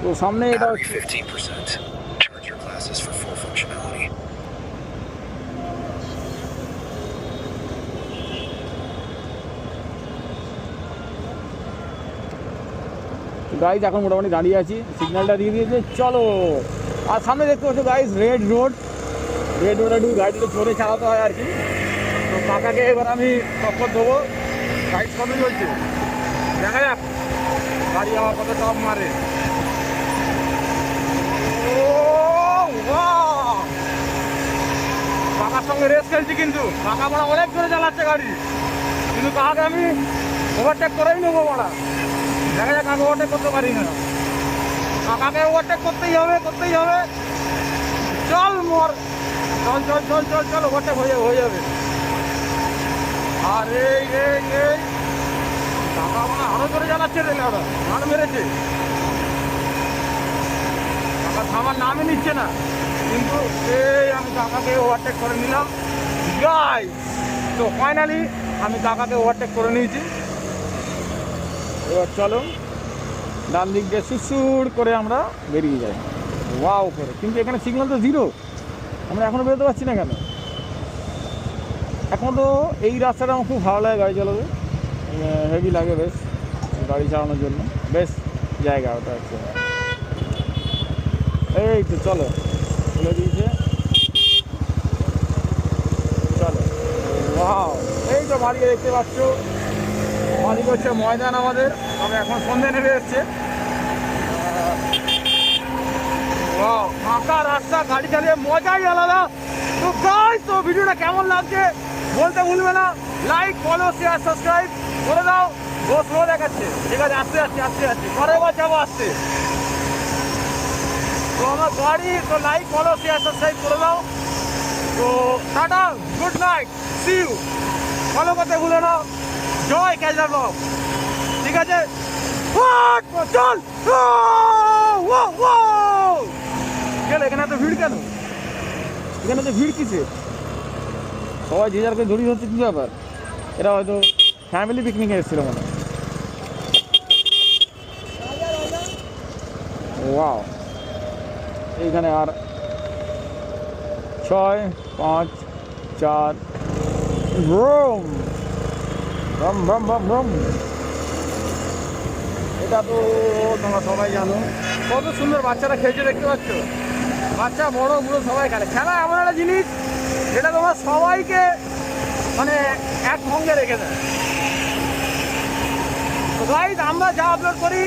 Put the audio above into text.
তো সামনে এটা Battery 15%. Charge your glasses for full functionality. Guys এখন মোটামুটি দাঁড়িয়ে আছি, সিগন্যালটা দিয়ে দিয়েছে চলো। আর সামনে দেখতে পাচ্ছ গাইজ রেড রোডে একটু গাড়িটা জোরে চালাতে হয় আর কি। তো কাকাকে এবার আমি টক্কর দেবো। গাইজ কত চলছে দেখা যাক, গাড়ি আমার কত টপ মারে। কাকার সঙ্গে রেস খেলছি, কিন্তু কাকা মারা অনেক জোরে চালাচ্ছে গাড়ি, কিন্তু কাকাকে আমি ওভারটেক করেই নেবো মারা। দেখা যাক আমি ওভারটেক করতে পারি না, কাকাকে ওভারটেক করতেই হবে। চল মোর চল ওভারটেক হয়ে যাবে। আর এই কাকা মানে আরো জোরে চালাচ্ছে রে, ওরা গান মেরেছে। কাকা থামার নামই নিচ্ছে না, কিন্তু এই আমি কাকাকে ওভারটেক করে নিলাম গাইস। তো ফাইনালি আমি কাকাকে ওভারটেক করে নিয়েছি। এবার চলো ডান দিক দিয়ে সুসুর করে আমরা বেরিয়ে যাই ওয়াও করে। কিন্তু এখানে সিগন্যাল তো জিরো, আমরা এখনও বেরোতে পারছি না কেন? এখন তো এই রাস্তাটা আমার খুব ভালো লাগে গাড়ি চালাবে, হেভি লাগে বেশ গাড়ি চালানোর জন্য, বেশ জায়গা ওটা হচ্ছে। এই তো চলো খুলে দিয়েছে, চলো ওয়াও। এই তো বাড়িতে দেখতে পাচ্ছ, মালিক হচ্ছে ময়দান আমাদের। তবে এখন সন্ধ্যে নেমে এসছে। ফাঁকা রাস্তা, গাড়ি চালিয়ে মজাই আলাদা। তো গাইস, তো ভিডিওটা কেমন লাগছে বলতে ভুলবে না। লাইক, ফলো, শেয়ার, সাবস্ক্রাইব করে দাও। ও স্লো দেখাচ্ছে, ঠিক আছে আসতে পরে বার যাবো আসতে। তো আমার গাড়ি, তো লাইক, ফলো, শেয়ার, সাবস্ক্রাইব করে দাও। তো tata, good night, see you. Follow করতে ভুলে না। জয় ক্যাজলার ব্লগ, ঠিক আছে? চল চল। এখানে এত ভিড় কেন? এখানে তো ভিড় কিসে? সবাই যে যারকে জড়িয়ে হচ্ছে, কী ব্যাপার? এরা হয়তো ফ্যামিলি পিকনিকে এসেছিল মনে হয়। ওয়াও, এইখানে আর 6, 5, 4 রুম রম। এটা তো তোমরা সবাই জানো, কত সুন্দর বাচ্চারা খেলছে দেখতে পাচ্ছ। বাচ্চা বড় বুড়ো সবাই খেলে। খেলা এমন একটা জিনিস যেটা তোমার সবাইকে মানে এক সঙ্গে রেখে দেয়। তো গাইস, আমরা যা আপলোড করি